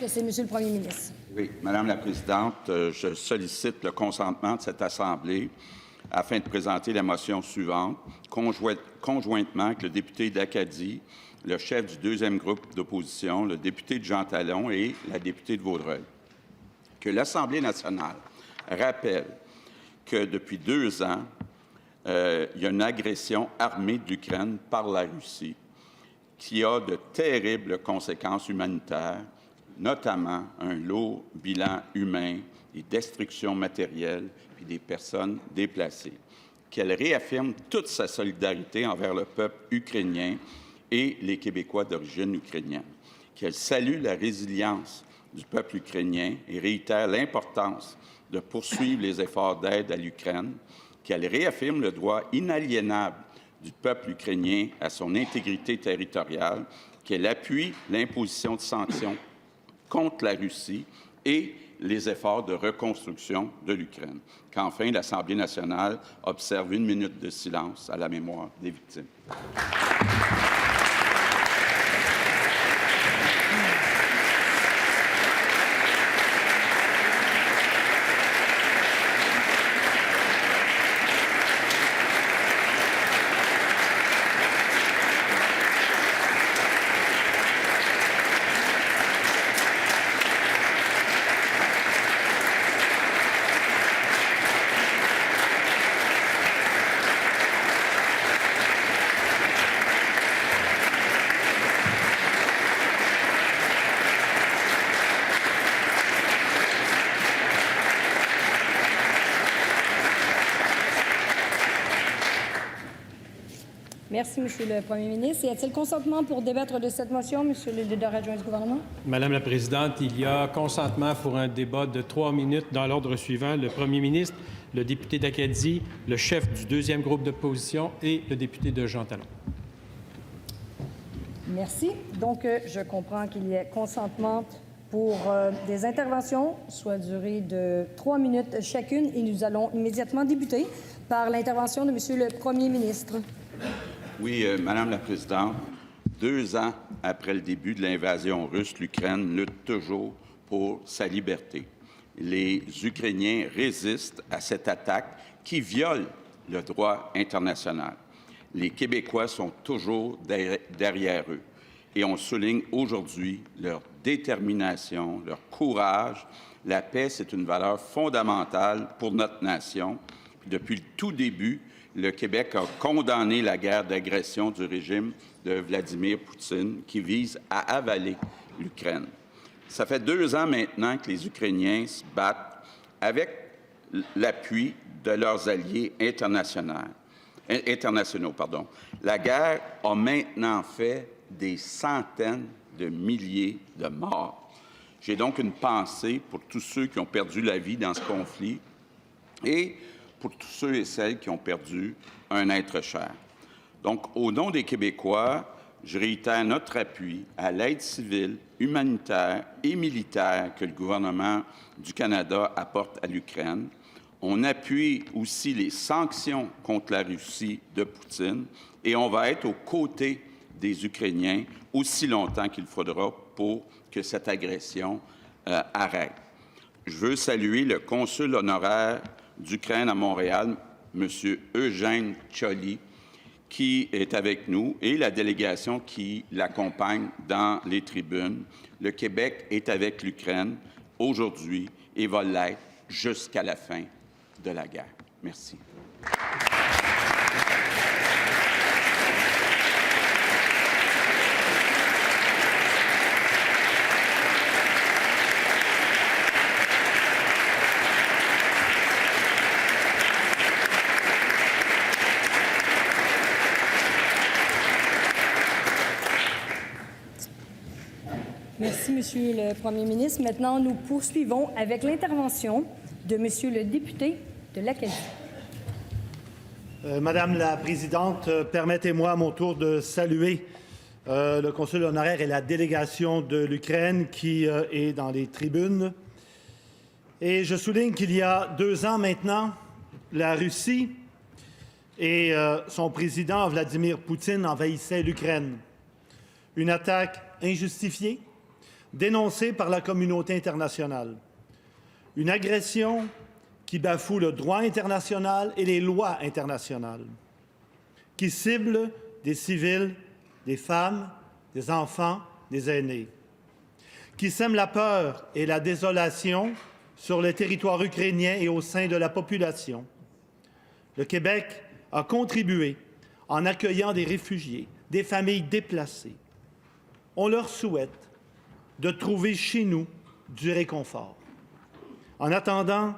C'est Monsieur le Premier ministre. Oui, Madame la Présidente, je sollicite le consentement de cette Assemblée afin de présenter la motion suivante, conjointement avec le député d'Acadie, le chef du deuxième groupe d'opposition, le député de Jean Talon et la députée de Vaudreuil. Que l'Assemblée nationale rappelle que depuis 2 ans, il y a une agression armée de l'Ukraine par la Russie qui a de terribles conséquences humanitaires, notamment un lourd bilan humain, des destructions matérielles et des personnes déplacées. Qu'elle réaffirme toute sa solidarité envers le peuple ukrainien et les Québécois d'origine ukrainienne. Qu'elle salue la résilience du peuple ukrainien et réitère l'importance de poursuivre les efforts d'aide à l'Ukraine. Qu'elle réaffirme le droit inaliénable du peuple ukrainien à son intégrité territoriale. Qu'elle appuie l'imposition de sanctions contre la Russie et les efforts de reconstruction de l'Ukraine. Qu'enfin, l'Assemblée nationale observe 1 minute de silence à la mémoire des victimes. Merci, Monsieur le Premier ministre. Y a-t-il consentement pour débattre de cette motion, Monsieur le leader adjoint du gouvernement? Madame la Présidente, il y a consentement pour un débat de 3 minutes dans l'ordre suivant. Le Premier ministre, le député d'Acadie, le chef du deuxième groupe d'opposition et le député de Jean Talon. Merci. Donc, je comprends qu'il y ait consentement pour des interventions, soit durée de 3 minutes chacune, et nous allons immédiatement débuter par l'intervention de Monsieur le Premier ministre. Oui, Madame la Présidente, 2 ans après le début de l'invasion russe, l'Ukraine lutte toujours pour sa liberté. Les Ukrainiens résistent à cette attaque qui viole le droit international. Les Québécois sont toujours derrière eux et on souligne aujourd'hui leur détermination, leur courage. La paix, c'est une valeur fondamentale pour notre nation. Puis depuis le tout début, le Québec a condamné la guerre d'agression du régime de Vladimir Poutine qui vise à avaler l'Ukraine. Ça fait 2 ans maintenant que les Ukrainiens se battent avec l'appui de leurs alliés internationaux. La guerre a maintenant fait des centaines de milliers de morts. J'ai donc une pensée pour tous ceux qui ont perdu la vie dans ce conflit et pour tous ceux et celles qui ont perdu un être cher. Donc, au nom des Québécois, je réitère notre appui à l'aide civile, humanitaire et militaire que le gouvernement du Canada apporte à l'Ukraine. On appuie aussi les sanctions contre la Russie de Poutine et on va être aux côtés des Ukrainiens aussi longtemps qu'il faudra pour que cette agression arrête. Je veux saluer le consul honoraire d'Ukraine à Montréal, M. Eugène Tcholy, qui est avec nous, et la délégation qui l'accompagne dans les tribunes. Le Québec est avec l'Ukraine aujourd'hui et va l'être jusqu'à la fin de la guerre. Merci. Merci, Monsieur le Premier ministre. Maintenant, nous poursuivons avec l'intervention de Monsieur le député de l'Acadie. Madame la Présidente, permettez-moi à mon tour de saluer le consul honoraire et la délégation de l'Ukraine qui est dans les tribunes. Et je souligne qu'il y a 2 ans maintenant, la Russie et son président Vladimir Poutine envahissaient l'Ukraine. Une attaque injustifiée, dénoncée par la communauté internationale. Une agression qui bafoue le droit international et les lois internationales, qui cible des civils, des femmes, des enfants, des aînés, qui sème la peur et la désolation sur le territoire ukrainien et au sein de la population. Le Québec a contribué en accueillant des réfugiés, des familles déplacées. On leur souhaite de trouver chez nous du réconfort. En attendant,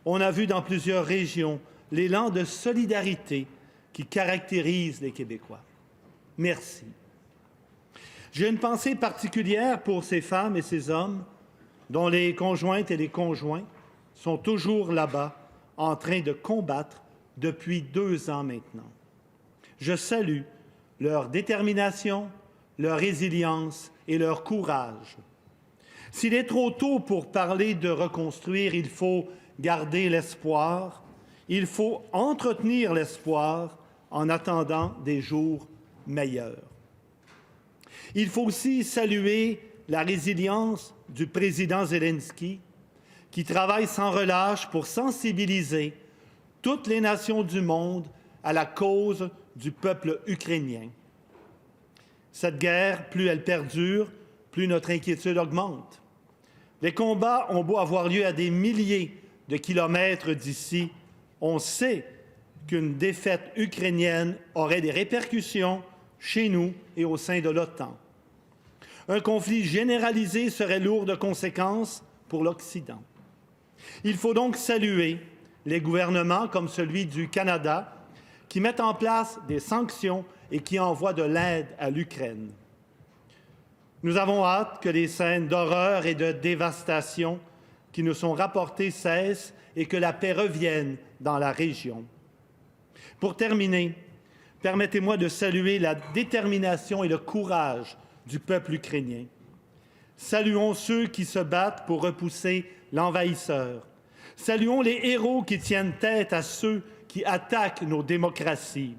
on a vu dans plusieurs régions l'élan de solidarité qui caractérise les Québécois. Merci. J'ai une pensée particulière pour ces femmes et ces hommes dont les conjointes et les conjoints sont toujours là-bas en train de combattre depuis 2 ans maintenant. Je salue leur détermination, leur résilience et leur courage. S'il est trop tôt pour parler de reconstruire, il faut garder l'espoir, il faut entretenir l'espoir en attendant des jours meilleurs. Il faut aussi saluer la résilience du président Zelensky, qui travaille sans relâche pour sensibiliser toutes les nations du monde à la cause du peuple ukrainien. Cette guerre, plus elle perdure, plus notre inquiétude augmente. Les combats ont beau avoir lieu à des milliers de kilomètres d'ici, on sait qu'une défaite ukrainienne aurait des répercussions chez nous et au sein de l'OTAN. Un conflit généralisé serait lourd de conséquences pour l'Occident. Il faut donc saluer les gouvernements comme celui du Canada qui mettent en place des sanctions et qui envoient de l'aide à l'Ukraine. Nous avons hâte que les scènes d'horreur et de dévastation qui nous sont rapportées cessent et que la paix revienne dans la région. Pour terminer, permettez-moi de saluer la détermination et le courage du peuple ukrainien. Saluons ceux qui se battent pour repousser l'envahisseur. Saluons les héros qui tiennent tête à ceux qui attaquent nos démocraties.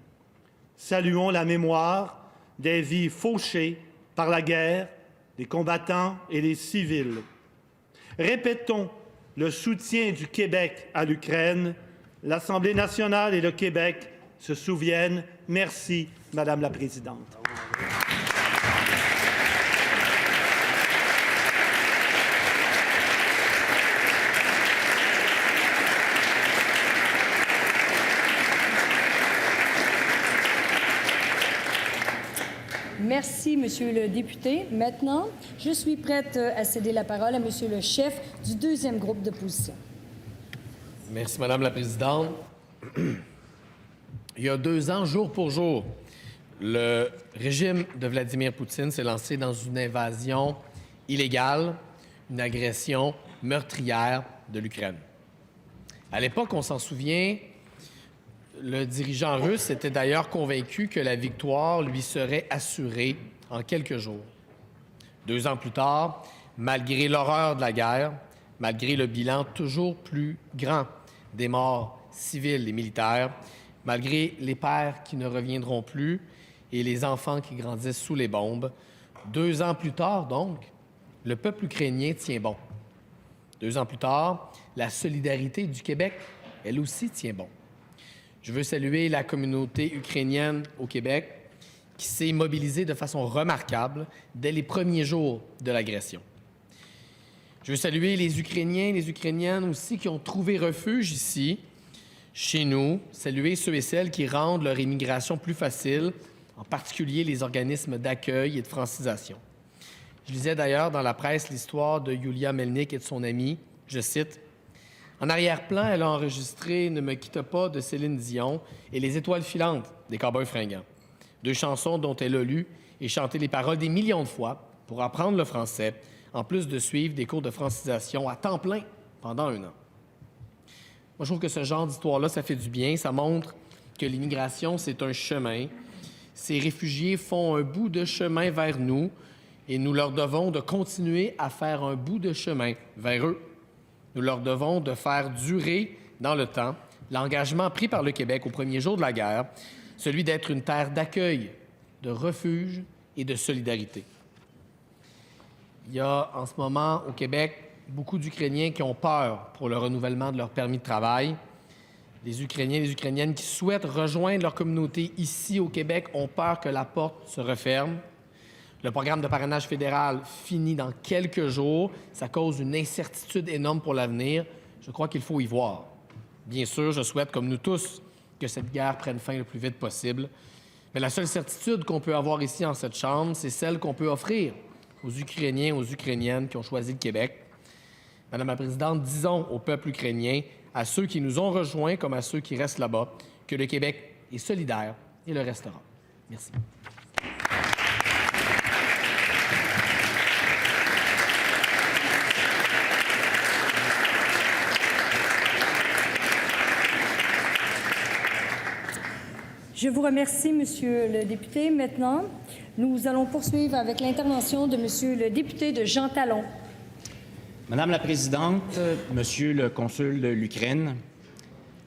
Saluons la mémoire des vies fauchées par la guerre, les combattants et les civils. Répétons le soutien du Québec à l'Ukraine. L'Assemblée nationale et le Québec se souviennent. Merci, Madame la Présidente. Merci, Monsieur le député. Maintenant, je suis prête à céder la parole à Monsieur le chef du deuxième groupe d'opposition. Merci, Madame la Présidente. Il y a 2 ans, jour pour jour, le régime de Vladimir Poutine s'est lancé dans une invasion illégale, une agression meurtrière de l'Ukraine. À l'époque, on s'en souvient, le dirigeant russe était d'ailleurs convaincu que la victoire lui serait assurée en quelques jours. 2 ans plus tard, malgré l'horreur de la guerre, malgré le bilan toujours plus grand des morts civiles et militaires, malgré les pères qui ne reviendront plus et les enfants qui grandissent sous les bombes, 2 ans plus tard, donc, le peuple ukrainien tient bon. 2 ans plus tard, la solidarité du Québec, elle aussi, tient bon. Je veux saluer la communauté ukrainienne au Québec qui s'est mobilisée de façon remarquable dès les premiers jours de l'agression. Je veux saluer les Ukrainiens et les Ukrainiennes aussi qui ont trouvé refuge ici, chez nous, saluer ceux et celles qui rendent leur immigration plus facile, en particulier les organismes d'accueil et de francisation. Je lisais d'ailleurs dans la presse l'histoire de Yulia Melnik et de son amie, je cite, « En arrière-plan, elle a enregistré « Ne me quitte pas » de Céline Dion et « Les étoiles filantes » des Cowboys fringants. 2 chansons dont elle a lu et chanté les paroles des millions de fois pour apprendre le français, en plus de suivre des cours de francisation à temps plein pendant 1 an. Moi, je trouve que ce genre d'histoire-là, ça fait du bien. Ça montre que l'immigration, c'est un chemin. Ces réfugiés font un bout de chemin vers nous et nous leur devons de continuer à faire un bout de chemin vers eux. Nous leur devons de faire durer dans le temps l'engagement pris par le Québec au premier jour de la guerre, celui d'être une terre d'accueil, de refuge et de solidarité. Il y a en ce moment au Québec beaucoup d'Ukrainiens qui ont peur pour le renouvellement de leur permis de travail. Les Ukrainiens et les Ukrainiennes qui souhaitent rejoindre leur communauté ici au Québec ont peur que la porte se referme. Le programme de parrainage fédéral finit dans quelques jours. Ça cause une incertitude énorme pour l'avenir. Je crois qu'il faut y voir. Bien sûr, je souhaite, comme nous tous, que cette guerre prenne fin le plus vite possible. Mais la seule certitude qu'on peut avoir ici en cette Chambre, c'est celle qu'on peut offrir aux Ukrainiens et aux Ukrainiennes qui ont choisi le Québec. Madame la Présidente, disons au peuple ukrainien, à ceux qui nous ont rejoints comme à ceux qui restent là-bas, que le Québec est solidaire et le restera. Merci. Je vous remercie, Monsieur le député. Maintenant, nous allons poursuivre avec l'intervention de Monsieur le député de Jean Talon. Madame la Présidente, Monsieur le consul de l'Ukraine,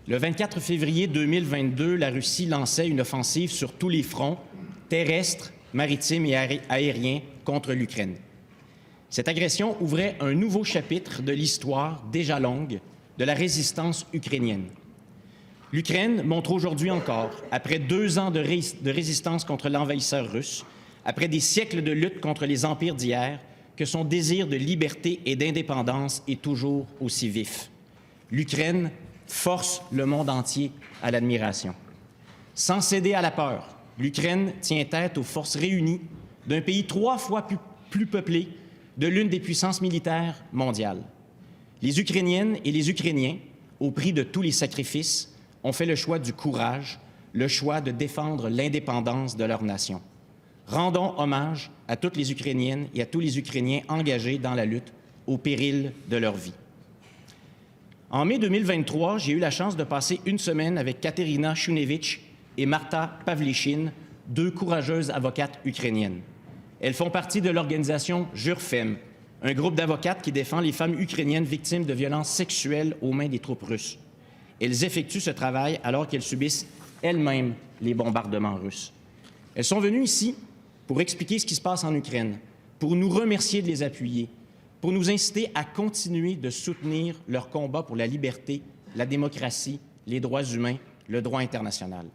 le 24 février 2022, la Russie lançait une offensive sur tous les fronts, terrestres, maritimes et aériens, contre l'Ukraine. Cette agression ouvrait un nouveau chapitre de l'histoire déjà longue de la résistance ukrainienne. L'Ukraine montre aujourd'hui encore, après 2 ans de résistance contre l'envahisseur russe, après des siècles de lutte contre les empires d'hier, que son désir de liberté et d'indépendance est toujours aussi vif. L'Ukraine force le monde entier à l'admiration. Sans céder à la peur, l'Ukraine tient tête aux forces réunies d'un pays 3 fois plus peuplé de l'une des puissances militaires mondiales. Les Ukrainiennes et les Ukrainiens, au prix de tous les sacrifices, ont fait le choix du courage, le choix de défendre l'indépendance de leur nation. Rendons hommage à toutes les Ukrainiennes et à tous les Ukrainiens engagés dans la lutte au péril de leur vie. En mai 2023, j'ai eu la chance de passer une semaine avec Katerina Shunevich et Marta Pavlychyn, 2 courageuses avocates ukrainiennes. Elles font partie de l'organisation Jurfem, un groupe d'avocates qui défend les femmes ukrainiennes victimes de violences sexuelles aux mains des troupes russes. Elles effectuent ce travail alors qu'elles subissent elles-mêmes les bombardements russes. Elles sont venues ici pour expliquer ce qui se passe en Ukraine, pour nous remercier de les appuyer, pour nous inciter à continuer de soutenir leur combat pour la liberté, la démocratie, les droits humains, le droit international.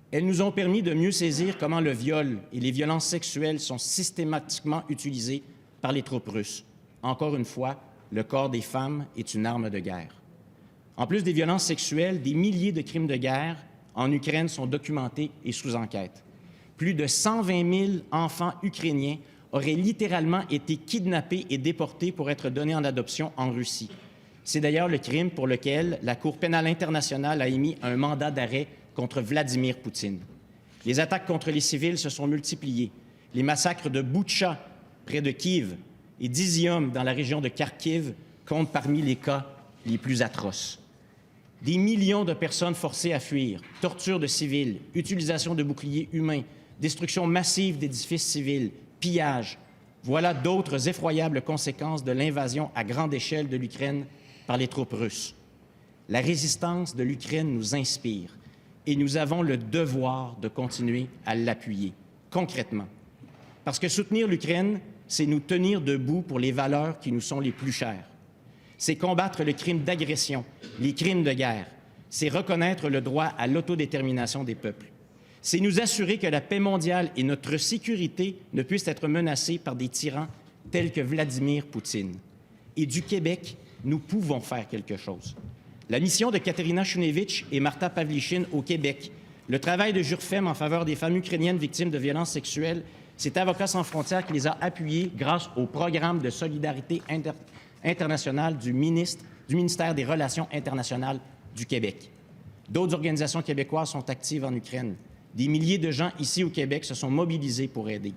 Elles nous ont permis de mieux saisir comment le viol et les violences sexuelles sont systématiquement utilisés par les troupes russes. Encore une fois, le corps des femmes est une arme de guerre. En plus des violences sexuelles, des milliers de crimes de guerre en Ukraine sont documentés et sous enquête. Plus de 120 000 enfants ukrainiens auraient littéralement été kidnappés et déportés pour être donnés en adoption en Russie. C'est d'ailleurs le crime pour lequel la Cour pénale internationale a émis un mandat d'arrêt contre Vladimir Poutine. Les attaques contre les civils se sont multipliées. Les massacres de Boutcha, près de Kiev, et d'Izium, dans la région de Kharkiv, comptent parmi les cas les plus atroces. Des millions de personnes forcées à fuir, torture de civils, utilisation de boucliers humains, destruction massive d'édifices civils, pillage. Voilà d'autres effroyables conséquences de l'invasion à grande échelle de l'Ukraine par les troupes russes. La résistance de l'Ukraine nous inspire et nous avons le devoir de continuer à l'appuyer, concrètement. Parce que soutenir l'Ukraine, c'est nous tenir debout pour les valeurs qui nous sont les plus chères. C'est combattre le crime d'agression, les crimes de guerre. C'est reconnaître le droit à l'autodétermination des peuples. C'est nous assurer que la paix mondiale et notre sécurité ne puissent être menacées par des tyrans tels que Vladimir Poutine. Et du Québec, nous pouvons faire quelque chose. La mission de Katerina Shunevich et Marta Pavlychyn au Québec, le travail de Jurfem en faveur des femmes ukrainiennes victimes de violences sexuelles, c'est Avocats sans frontières qui les a appuyés grâce au programme de solidarité internationale du ministère des Relations internationales du Québec. D'autres organisations québécoises sont actives en Ukraine. Des milliers de gens ici au Québec se sont mobilisés pour aider.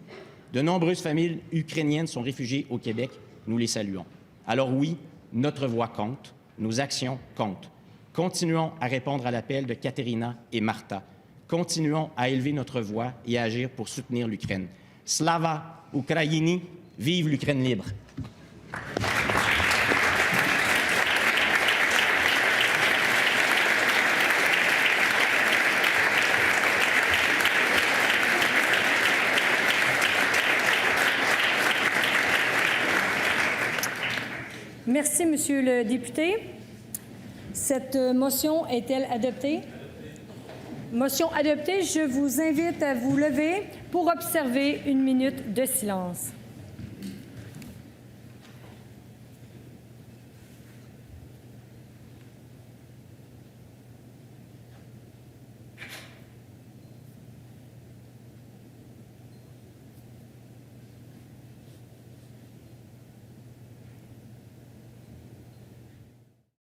De nombreuses familles ukrainiennes sont réfugiées au Québec. Nous les saluons. Alors oui, notre voix compte, nos actions comptent. Continuons à répondre à l'appel de Katerina et Marta. Continuons à élever notre voix et à agir pour soutenir l'Ukraine. Slava Ukraini, vive l'Ukraine libre! Merci, Monsieur le député. Cette motion est-elle adoptée? Motion adoptée. Je vous invite à vous lever pour observer 1 minute de silence.